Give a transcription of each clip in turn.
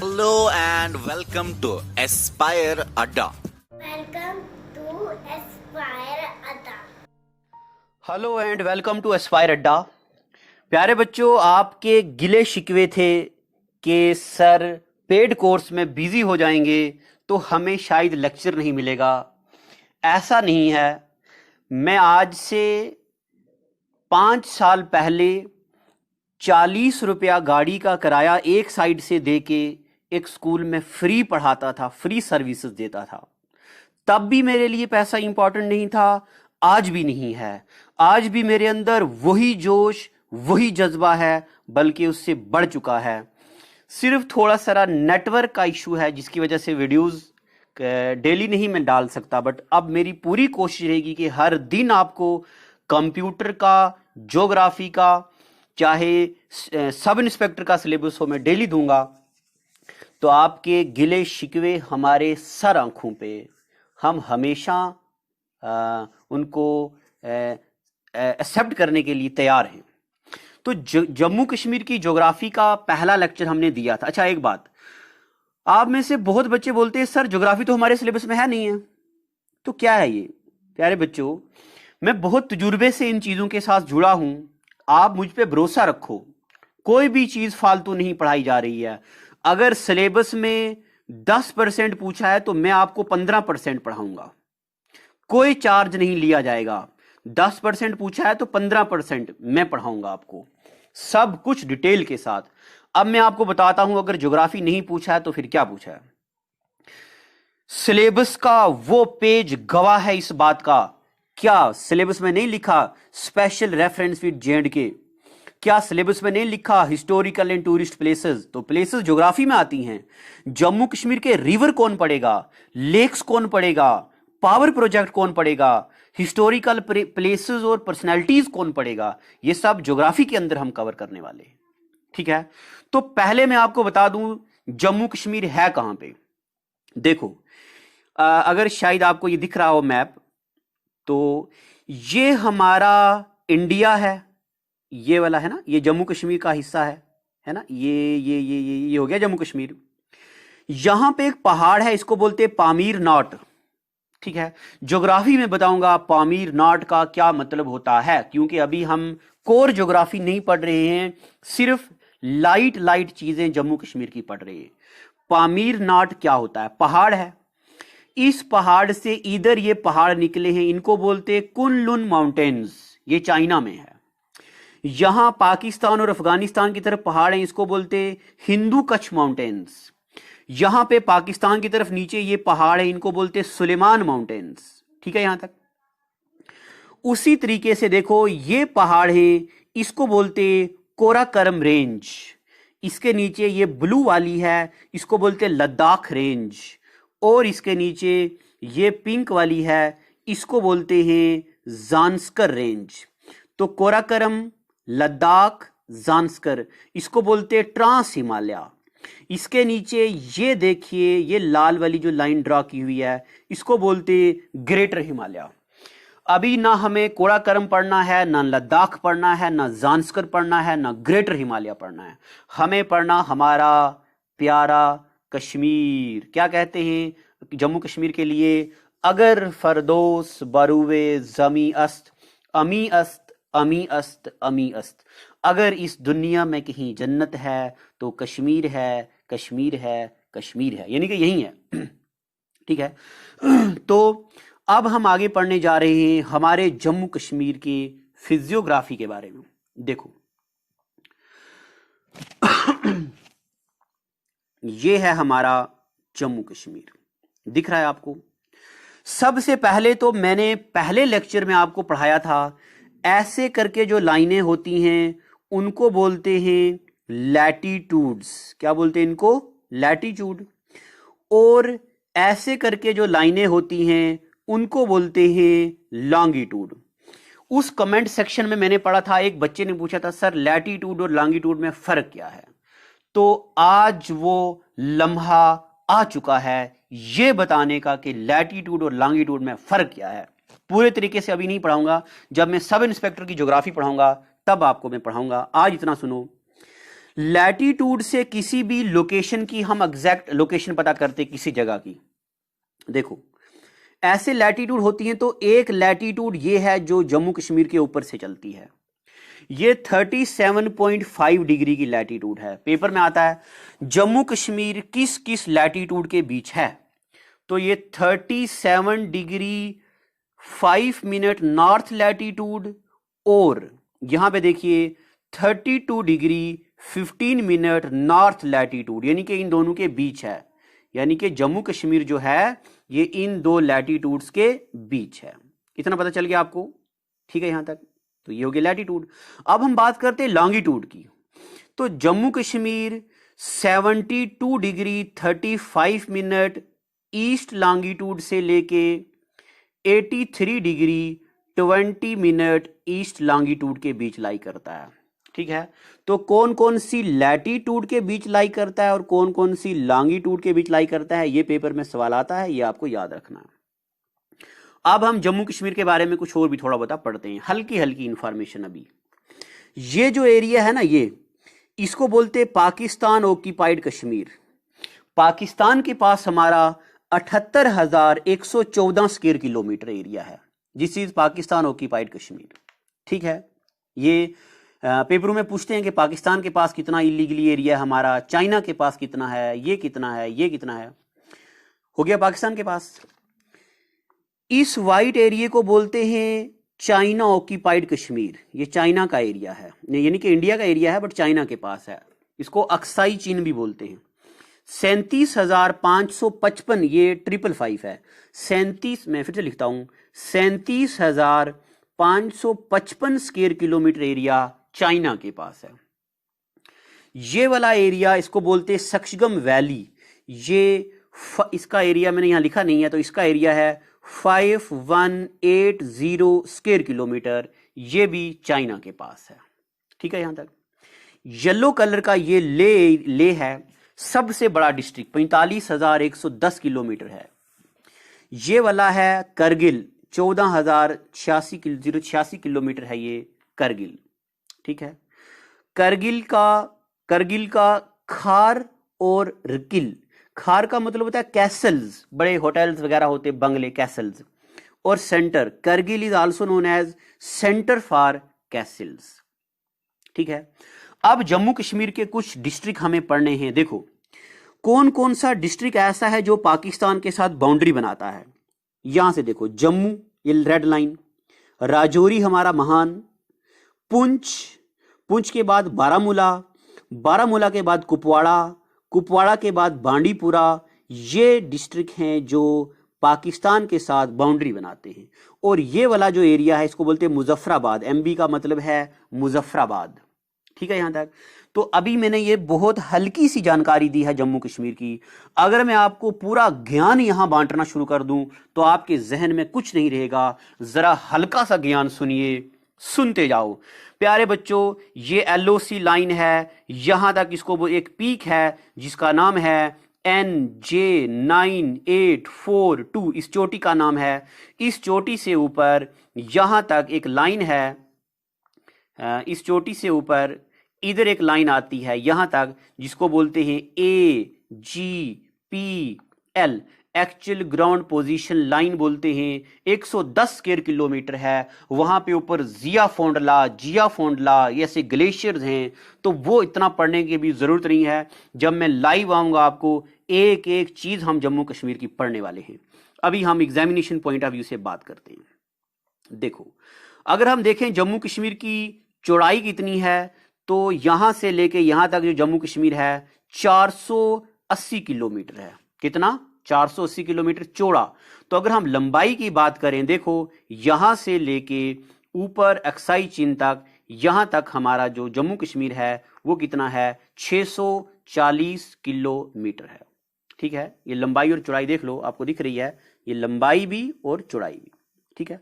Hello and welcome to Aspire Adda. Welcome to Aspire Ada. Hello and welcome to aspire Adda. प्यारे बच्चों, आपके गिले शिकवे थे कि सर पेड कोर्स में बिजी हो जाएंगे तो हमें शायद लेक्चर नहीं मिलेगा। ऐसा नहीं है। मैं आज से 5 साल पहले 40 रुपया गाड़ी का किराया एक साइड से दे के एक स्कूल में फ्री पढ़ाता था, फ्री सर्विसेज देता था। तब भी मेरे लिए पैसा इंपॉर्टेंट नहीं था, आज भी नहीं है। आज भी मेरे अंदर वही जोश, वही जज्बा है, बल्कि उससे बढ़ चुका है। सिर्फ थोड़ा सा नेटवर्क का इशू है जिसकी वजह से वीडियोस डेली नहीं मैं डाल सकता, बट अब मेरी पूरी कोशिश रहेगी कि हर दिन आपको कंप्यूटर का, ज्योग्राफी का, चाहे सब इंस्पेक्टर का सिलेबस हो, मैं डेली दूंगा। तो आपके गिले शिकवे हमारे सर आंखों पे, हम हमेशा उनको एक्सेप्ट करने के लिए तैयार हैं। तो जम्मू कश्मीर की ज्योग्राफी का पहला लेक्चर हमने दिया था। अच्छा, एक बात, आप में से बहुत बच्चे बोलते हैं सर ज्योग्राफी तो हमारे सिलेबस में है नहीं है, तो क्या है ये? प्यारे बच्चों, मैं बहुत तजुर्बे से इन चीज़ों के साथ जुड़ा हूं। आप मुझ पे भरोसा रखो, कोई भी चीज़ फालतू नहीं पढ़ाई जा रही है। अगर सिलेबस में 10% पूछा है तो मैं आपको 15% पढ़ाऊंगा, कोई चार्ज नहीं लिया जाएगा। 10% पूछा है तो 15% मैं पढ़ाऊंगा आपको, सब कुछ डिटेल के साथ। अब मैं आपको बताता हूं, अगर ज्योग्राफी नहीं पूछा है तो फिर क्या पूछा है। सिलेबस का वो पेज गवाह है इस बात का। क्या सिलेबस में नहीं लिखा स्पेशल रेफरेंस विद J&K? क्या सिलेबस में नहीं लिखा हिस्टोरिकल एंड टूरिस्ट प्लेसेस? तो प्लेसेस ज्योग्राफी में आती हैं। जम्मू कश्मीर के रिवर कौन पढ़ेगा, लेक्स कौन पढ़ेगा, पावर प्रोजेक्ट कौन पढ़ेगा, हिस्टोरिकल प्लेसेस और पर्सनैलिटीज कौन पढ़ेगा, ये सब ज्योग्राफी के अंदर हम कवर करने वाले हैं। ठीक है, तो पहले मैं आपको बता दूं जम्मू कश्मीर है कहां पे। देखो, अगर शायद आपको ये दिख रहा हो मैप, तो ये हमारा इंडिया है, ये वाला है ना, ये जम्मू कश्मीर का हिस्सा है ना, ये हो गया जम्मू कश्मीर। यहां पे एक पहाड़ है, इसको बोलते हैं पामीर नॉट। ठीक है, ज्योग्राफी में बताऊंगा पामीर नॉट का क्या मतलब होता है, क्योंकि अभी हम कोर ज्योग्राफी नहीं पढ़ रहे हैं, सिर्फ लाइट चीजें जम्मू कश्मीर की पढ़ रहे हैं। पामीर नॉट क्या होता है? पहाड़ है, इस पहाड़ से इधर ये पहाड़ निकले हैं, इनको बोलते हैं कुनलुन माउंटेन्स, ये चाइना में है। यहां पाकिस्तान और अफगानिस्तान की तरफ पहाड़ हैं, इसको बोलते हैं हिंदू कच्छ माउंटेन्स। यहां पे पाकिस्तान की तरफ नीचे ये पहाड़ है, इनको बोलते हैं सुलेमान माउंटेन्स। ठीक है यहां तक। उसी तरीके से देखो, ये पहाड़ है, इसको बोलते हैं कोराकरम रेंज। इसके नीचे ये ब्लू वाली है, इसको बोलते हैं लद्दाख रेंज। और इसके नीचे ये पिंक वाली है, इसको बोलते हैं ज़ांस्कर रेंज। तो कोराकरम, लद्दाख, ज़ांस्कर, इसको बोलते हैं ट्रांस हिमालय। इसके नीचे ये देखिए, ये लाल वाली जो लाइन ड्रॉ की हुई है, इसको बोलते हैं ग्रेटर हिमालय। अभी ना हमें कोराकरम पढ़ना है, ना लद्दाख पढ़ना है, ना ज़ांस्कर पढ़ना है, ना ग्रेटर हिमालय पढ़ना है। हमें पढ़ना हमारा प्यारा कश्मीर। क्या कहते हैं जम्मू कश्मीर के लिए? अगर फरदोस बरुवे जमी अस्त, अमी अस्त, अमी अस्त, अमी अस्त। अगर इस दुनिया में कहीं जन्नत है तो कश्मीर है, कश्मीर है, कश्मीर है, यानी कि यही है। ठीक है, तो अब हम आगे पढ़ने जा रहे हैं हमारे जम्मू कश्मीर की फिजियोग्राफी के बारे में। देखो, ये है हमारा जम्मू कश्मीर, दिख रहा है आपको? सबसे पहले तो मैंने पहले लेक्चर में आपको पढ़ाया था, ऐसे करके जो लाइनें होती हैं उनको बोलते हैं लैटिट्यूड्स। क्या बोलते हैं इनको? लैटिट्यूड। और ऐसे करके जो लाइनें होती हैं उनको बोलते हैं लॉन्गिट्यूड। उस कमेंट सेक्शन में मैंने पढ़ा था, एक बच्चे ने पूछा था सर लैटिट्यूड और लॉन्गिट्यूड में फर्क क्या है? तो आज वो लम्हा आ चुका है ये बताने का कि लैटिट्यूड और लॉन्गिट्यूड में फर्क क्या है। पूरे तरीके से अभी नहीं पढ़ाऊंगा, जब मैं सब इंस्पेक्टर की ज्योग्राफी पढ़ाऊंगा तब आपको मैं पढ़ाऊंगा। आज इतना सुनो, लैटीट्यूड से किसी भी लोकेशन की हम एग्जैक्ट लोकेशन पता करते किसी जगह की। देखो ऐसे लैटीट्यूड होती हैं, तो एक लैटीट्यूड ये है जो जम्मू कश्मीर के ऊपर से चलती है, ये 37.5 डिग्री की लैटीट्यूड है। पेपर में आता है जम्मू कश्मीर किस किस लैटीट्यूड के बीच है, तो ये 37 डिग्री 5 मिनट नॉर्थ लैटीट्यूड, और यहां पे देखिए 32 डिग्री 15 मिनट नॉर्थ लैटीट्यूड, यानी कि इन दोनों के बीच है। यानी कि जम्मू कश्मीर जो है ये इन दो लैटीट्यूड्स के बीच है। इतना पता चल गया आपको, ठीक है यहां तक? तो ये हो गया लैटीट्यूड। अब हम बात करते हैं लॉन्गिट्यूड की। तो Jammu Kashmir 72 degree 35 minute east longitude से लेके 83 डिग्री 20 मिनट ईस्ट लॉन्गिट्यूड के बीच लाई करता है, ठीक है? तो कौन कौन सी लैटीट्यूड के बीच लाई करता है और कौन कौन सी लॉन्गिट्यूड के बीच लाई करता है, ये पेपर में सवाल आता है, ये आपको याद रखना है। अब हम जम्मू कश्मीर के बारे में कुछ और भी थोड़ा बहुत पढ़ते हैं, हल्की हल्की इंफॉर्मेशन। अभी ये जो एरिया है ना, ये इसको बोलते हैं पाकिस्तान ऑक्यूपाइड कश्मीर। पाकिस्तान के पास हमारा 78,114 स्क्वायर किलोमीटर एरिया है, this is Pakistan occupied Kashmir, ठीक है? ये पेपरों में पूछते हैं कि पाकिस्तान के पास कितना इलीगली एरिया है हमारा, चाइना के पास कितना है, ये कितना है, ये कितना है। हो गया पाकिस्तान के पास। इस वाइट एरिया को बोलते हैं चाइना ऑक्यूपाइड कश्मीर, ये चाइना का एरिया है, यानी कि इंडिया का एरिया है बट चाइना के पास है। इसको अक्साई चीन भी बोलते हैं। 37,555, ये 555 है। 37, मैं फिर से लिखता हूं, 37,555 स्क्वायर किलोमीटर एरिया चाइना के पास है। ये वाला एरिया इसको बोलते हैं सक्शगम वैली, ये इसका एरिया मैंने यहां लिखा नहीं है, तो इसका एरिया है 5180 स्क्वायर किलोमीटर, ये भी चाइना के पास है, ठीक है यहां तक? येलो कलर का ये ले है, सबसे बड़ा डिस्ट्रिक्ट 45,110 किलोमीटर है। ये वाला है करगिल, 14,086 किलोमीटर है ये करगिल, ठीक है? करगिल का खार और रकिल, खार का मतलब होता है कैसल्स, बड़े होटल्स वगैरह होते, बंगले, कैसल्स, और centre, Kargil is also known as centre for castles, ठीक है? अब जम्मू कश्मीर के कुछ डिस्ट्रिक्ट हमें पढ़ने हैं। देखो कौन कौन सा डिस्ट्रिक्ट ऐसा है जो पाकिस्तान के साथ बाउंड्री बनाता है। यहां से देखो, जम्मू ये रेड लाइन, राजौरी हमारा महान, पुंछ के बाद बारामूला के बाद कुपवाड़ा के बाद बांडीपुरा, ये डिस्ट्रिक्ट हैं जो पाकिस्तान के साथ बाउंड्री बनाते हैं। और ये वाला जो एरिया है इसको बोलते हैं मुजफ्फराबाद, एमबी का मतलब है मुजफ्फराबाद, ठीक है यहां तक? तो अभी मैंने ये बहुत हल्की सी जानकारी दी है जम्मू कश्मीर की। अगर मैं आपको पूरा ज्ञान यहां बांटना शुरू कर दूं तो आपके जहन में कुछ नहीं रहेगा। जरा हल्का सा ज्ञान सुनिए, सुनते जाओ प्यारे बच्चों। ये LOC लाइन है, यहां तक इसको एक पीक है जिसका नाम है NJ9842, इस चोटी का नाम है। इस चोटी से ऊपर यहां तक एक लाइन है, इस चोटी से ऊपर इधर एक लाइन आती है यहां तक, जिसको बोलते हैं AGPL, actual ground position line बोलते हैं। 110 स्क्वायर किलोमीटर है। वहां पे ऊपर जिया फोंडला ऐसे ग्लेशियर्स हैं, तो वो इतना पढ़ने की भी जरूरत नहीं है। जब मैं लाइव आऊंगा आपको एक एक चीज हम जम्मू कश्मीर की पढ़ने वाले हैं। अभी हम एग्जामिनेशन पॉइंट ऑफ व्यू से बात करते हैं। देखो अगर हम देखें जम्मू कश्मीर की चौड़ाई कितनी है, तो यहां से लेके यहां तक जो जम्मू कश्मीर है 480 किलोमीटर है। कितना? 480 किलोमीटर चौड़ा। तो अगर हम लंबाई की बात करें, देखो यहां से लेके ऊपर अक्साई चीन तक, यहां तक हमारा जो जम्मू कश्मीर है वो कितना है? 640 किलोमीटर है, ठीक है? ये लंबाई और चौड़ाई देख लो, आपको दिख रही है ये लंबाई भी और चौड़ाई भी, ठीक है?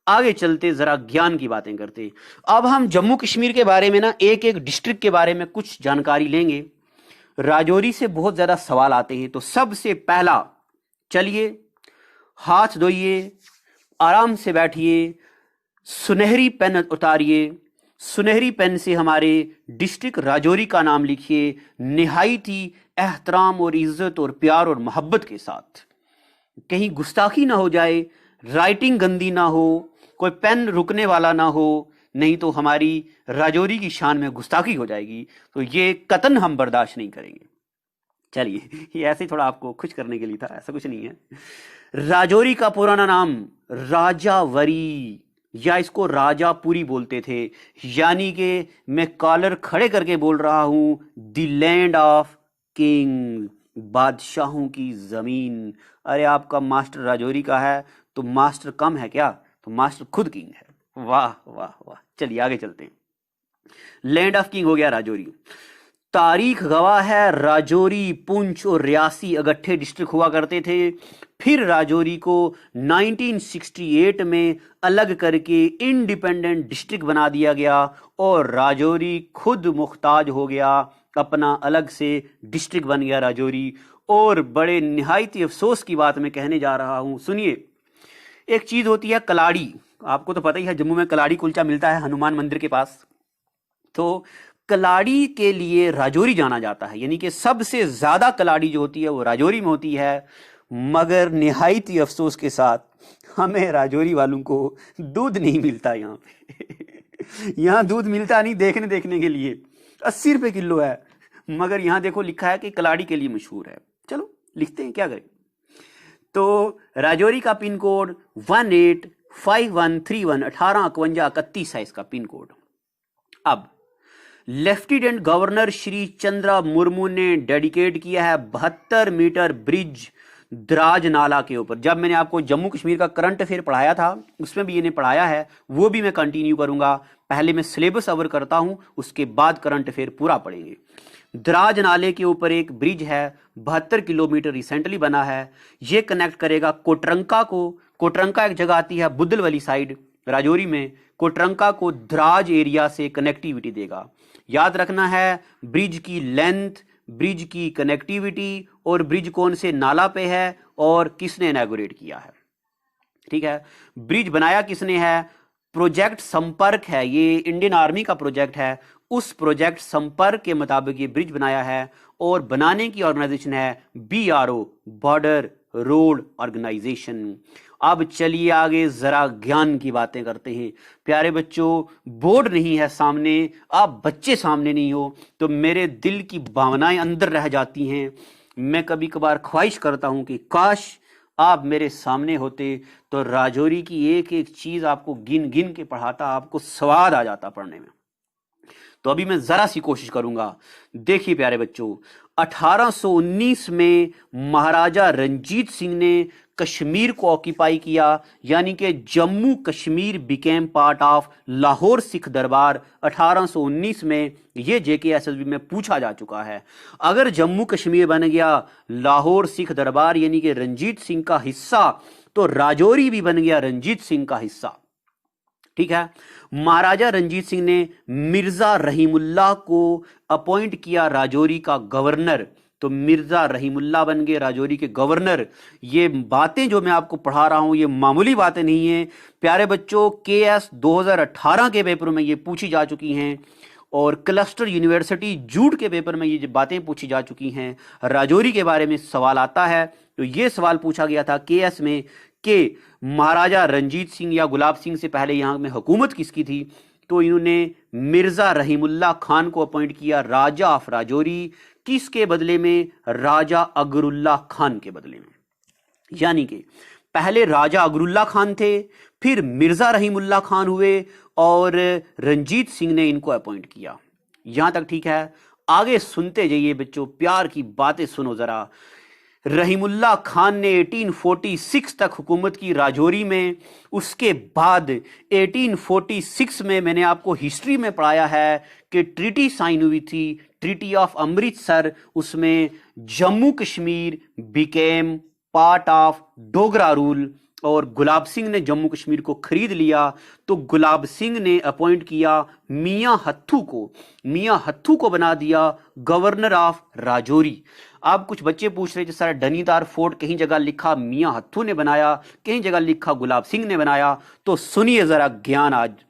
आगे चलते जरा ज्ञान की बातें करते। अब हम जम्मू कश्मीर के बारे में ना एक एक डिस्ट्रिक्ट के बारे में कुछ जानकारी लेंगे। राजौरी से बहुत ज्यादा सवाल आते हैं, तो सबसे पहला, चलिए हाथ धोइए, आराम से बैठिए, सुनहरी पेन उतारिए, सुनहरी पेन से हमारे डिस्ट्रिक्ट राजौरी का नाम लिखिए, निहायती एहतराम और इज्जत और प्यार और मोहब्बत के साथ। कहीं गुस्ताखी ना हो जाए, राइटिंग गंदी ना हो, कोई पेन रुकने वाला ना हो, नहीं तो हमारी राजौरी की शान में गुस्ताखी हो जाएगी, तो ये कतन हम बर्दाश्त नहीं करेंगे। चलिए, ये ऐसे ही थोड़ा आपको खुश करने के लिए था, ऐसा कुछ नहीं है। राजौरी का पुराना नाम राजावरी या इसको राजापुरी बोलते थे, यानी कि मैं कॉलर खड़े करके बोल रहा हूं, द लैंड ऑफ किंग, बादशाहों की जमीन। अरे आपका मास्टर राजौरी का है तो मास्टर कम है क्या? तो मास्टर खुद किंग है। वाह वाह वाह। चलिए आगे चलते हैं। लैंड ऑफ किंग हो गया राजौरी। तारीख गवाह है, राजौरी, पुंछ और रियासी इकट्ठे डिस्ट्रिक्ट हुआ करते थे। फिर राजौरी को 1968 में अलग करके इंडिपेंडेंट डिस्ट्रिक्ट बना दिया गया और राजौरी खुद मुख्ताज हो गया, अपना अलग से डिस्ट्रिक्ट बन गया राजौरी। और बड़े निहायती अफसोस की बात मैं कहने जा रहा हूं, सुनिए। एक चीज होती है कलाड़ी, आपको तो पता ही है जम्मू में कलाड़ी कुलचा मिलता है हनुमान मंदिर के पास। तो कलाड़ी के लिए राजौरी जाना जाता है, यानी कि सबसे ज्यादा कलाड़ी जो होती है वो राजौरी में होती है। मगर निहायती अफसोस के साथ हमें राजौरी वालों को दूध नहीं मिलता यहाँ पे। यहाँ दूध मिलता नहीं, देखने के लिए 80 रुपए किलो है, मगर यहाँ देखो लिखा है कि कलाड़ी के लिए मशहूर है। चलो लिखते हैं, क्या करें। तो राजौरी का पिन कोड 185131, 1851 है इसका पिन कोड। अब लेफ्टिनेंट गवर्नर श्री चंद्रा मुर्मू ने डेडिकेट किया है 72 मीटर ब्रिज द्राज नाला के ऊपर। जब मैंने आपको जम्मू कश्मीर का करंट अफेयर पढ़ाया था उसमें भी इन्हें पढ़ाया है, वो भी मैं कंटिन्यू करूंगा। पहले मैं सिलेबस कवर करता हूं, उसके बाद करंट अफेयर पूरा पढ़ेंगे। द्राज नाले के ऊपर एक ब्रिज है, 72 किलोमीटर रिसेंटली बना है। ये कनेक्ट करेगा कोटरंका को, कोटरंका एक जगह आती है बुद्धल वाली साइड राजौरी में, कोटरंका को द्राज एरिया से कनेक्टिविटी देगा। याद रखना है ब्रिज की लेंथ, ब्रिज की कनेक्टिविटी और ब्रिज कौन से नाला पे है और किसने इनॉग्रेट किया है। ठीक है, ब्रिज बनाया किसने है? प्रोजेक्ट संपर्क है, ये इंडियन आर्मी का प्रोजेक्ट है। उस प्रोजेक्ट संपर्क के मुताबिक ये ब्रिज बनाया है और बनाने की ऑर्गेनाइजेशन है BRO, बॉर्डर रोड ऑर्गेनाइजेशन। अब चलिए आगे जरा ज्ञान की बातें करते हैं। प्यारे बच्चों, बोर्ड नहीं है सामने, आप बच्चे सामने नहीं हो, तो मेरे दिल की भावनाएं अंदर रह जाती हैं। मैं कभी कभार ख्वाहिश करता हूं कि काश आप मेरे सामने होते तो राजौरी की एक एक चीज आपको गिन गिन के पढ़ाता, आपको स्वाद आ जाता पढ़ने में। तो अभी मैं जरा सी कोशिश करूंगा। देखिए प्यारे बच्चों, 1819 में महाराजा रंजीत सिंह ने कश्मीर को ऑक्यूपाई किया, यानी कि Jammu Kashmir became part of Lahore Sikh दरबार। 1819 में ये JKSSB में पूछा जा चुका है। अगर जम्मू कश्मीर बन गया लाहौर सिख दरबार यानी कि रंजीत सिंह का हिस्सा, तो राजौरी भी बन गया रंजीत सिंह का हिस्सा। ठीक है, महाराजा रंजीत सिंह ने मिर्जा रहीमुल्लाह को अपॉइंट किया राजौरी का गवर्नर, तो मिर्जा रहीमुल्लाह बन गए राजौरी के गवर्नर। ये बातें जो मैं आपको पढ़ा रहा हूं ये मामूली बातें नहीं है प्यारे बच्चों। KS 2018 के पेपर में ये पूछी जा चुकी हैं और क्लस्टर यूनिवर्सिटी जूट के पेपर में ये बातें पूछी जा चुकी हैं। राजौरी के बारे में सवाल आता है, तो ये सवाल पूछा गया था KS में कि महाराजा रंजीत सिंह या गुलाब सिंह से पहले यहां में हुकूमत किसकी थी, तो इन्होंने मिर्जा रहीमुल्लाह खान को अपॉइंट किया राजा ऑफ राजौरी। किसके बदले में? राजा अकबरुल्लाह खान के बदले में। यानी कि पहले राजा अकबरुल्लाह खान थे, फिर मिर्जा रहीमुल्लाह खान हुए और रंजीत सिंह ने इनको अपॉइंट किया। यहां तक ठीक है। आगे सुनते जाइए बच्चों, प्यार की बातें सुनो जरा। रहीमुल्लाह खान ने 1846 तक हुकूमत की राजौरी में। उसके बाद 1846 में मैंने आपको हिस्ट्री में पढ़ाया है कि ट्रीटी साइन हुई थी, ट्रीटी ऑफ अमृतसर। उसमें Jammu Kashmir became part of Dogra rule और गुलाब सिंह ने जम्मू कश्मीर को खरीद लिया। तो गुलाब सिंह ने अपॉइंट किया मियां हत्थू को, मियां हत्थू को बना दिया गवर्नर ऑफ राजौरी। अब कुछ बच्चे पूछ रहे थे सर डनीदार फोर्ट कहीं जगह लिखा मियां हत्थू ने बनाया, कहीं जगह लिखा गुलाब सिंह ने बनाया। तो सुनिए जरा ज्ञान आज।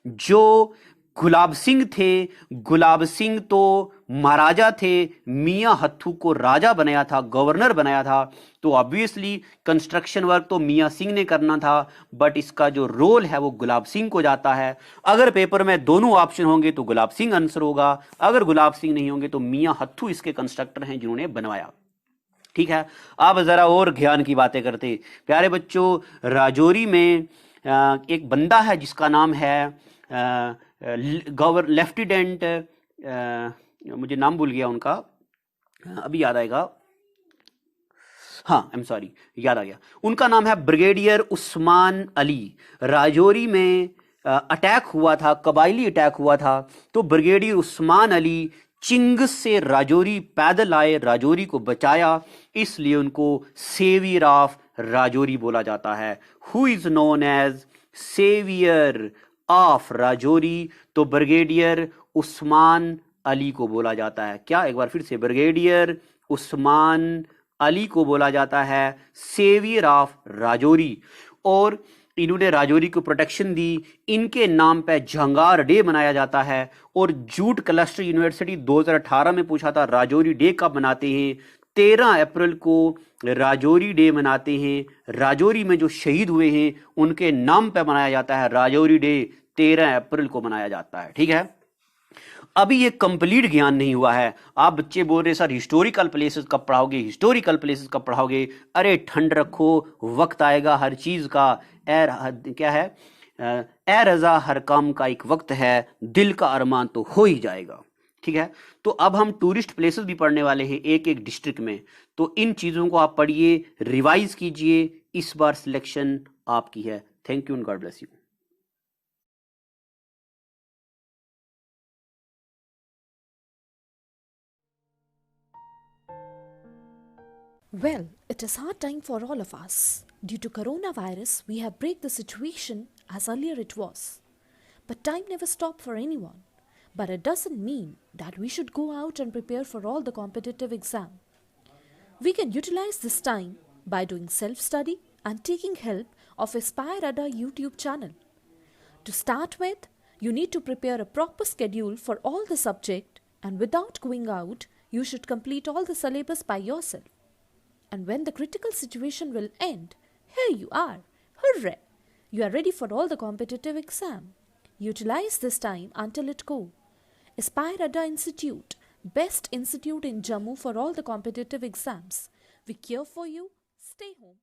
जो गुलाब सिंह थे, गुलाब सिंह तो महाराजा थे, मियां हत्थू को राजा बनाया था, गवर्नर बनाया था, तो ऑब्वियसली कंस्ट्रक्शन वर्क तो मियां सिंह ने करना था, बट इसका जो रोल है वो गुलाब सिंह को जाता है। अगर पेपर में दोनों ऑप्शन होंगे तो गुलाब सिंह आंसर होगा, अगर गुलाब सिंह नहीं होंगे तो मियां हत्थू इसके कंस्ट्रक्टर हैं जिन्होंने बनवाया। ठीक है, अब जरा और ज्ञान की बातें करते। प्यारे बच्चों, राजौरी में एक बंदा है जिसका नाम है लेफ्टिनेंट, मुझे नाम भूल गया उनका, अभी याद आएगा, हाँ आई एम सॉरी, याद आ गया, उनका नाम है ब्रिगेडियर उस्मान अली। राजौरी में अटैक हुआ था, कबायली अटैक हुआ था, तो ब्रिगेडियर उस्मान अली चिंग्स से राजौरी पैदल आए, राजौरी को बचाया, इसलिए उनको सेवियर ऑफ राजौरी बोला जाता है। Who is known as saviour of Rajouri? तो ब्रिगेडियर उस्मान अली को बोला जाता है। क्या, एक बार फिर से, ब्रिगेडियर उस्मान अली को बोला जाता है सेवियर ऑफ राजौरी। और इन्होंने राजौरी को प्रोटेक्शन दी, इनके नाम पे जहांगार डे मनाया जाता है। और जूट क्लस्टर यूनिवर्सिटी 2018 में पूछा था राजौरी डे कब मनाते हैं? 13 अप्रैल को राजौरी डे मनाते हैं। राजौरी में जो शहीद हुए हैं उनके नाम पे मनाया जाता है राजौरी डे, 13 अप्रैल को मनाया जाता है। ठीक है, अभी ये कंप्लीट ज्ञान नहीं हुआ है। आप बच्चे बोल रहे सर हिस्टोरिकल प्लेसेस कब पढ़ाओगे, हिस्टोरिकल प्लेसेस कब पढ़ाओगे? अरे ठंड रखो, वक्त आएगा हर चीज का। क्या है, ए रजा हर काम का एक वक्त है, दिल का अरमान तो हो ही जाएगा। ठीक है, तो अब हम टूरिस्ट प्लेसेस भी पढ़ने वाले हैं एक एक डिस्ट्रिक्ट में, तो इन चीजों को आप पढ़िए, रिवाइज कीजिए, इस बार सिलेक्शन आपकी है। Thank you and God bless you. Well, it is hard time for all of us. Due to coronavirus, we have break the situation as earlier it was. But time never stopped for anyone. But it doesn't mean that we should go out and prepare for all the competitive exam. We can utilize this time by doing self-study and taking help of Aspire Ada YouTube channel. To start with, you need to prepare a proper schedule for all the subject, and without going out, you should complete all the syllabus by yourself. And when the critical situation will end, here you are. Hooray! You are ready for all the competitive exam. Utilize this time until it go. Aspire Ada Institute, best institute in Jammu for all the competitive exams. We care for you. Stay home.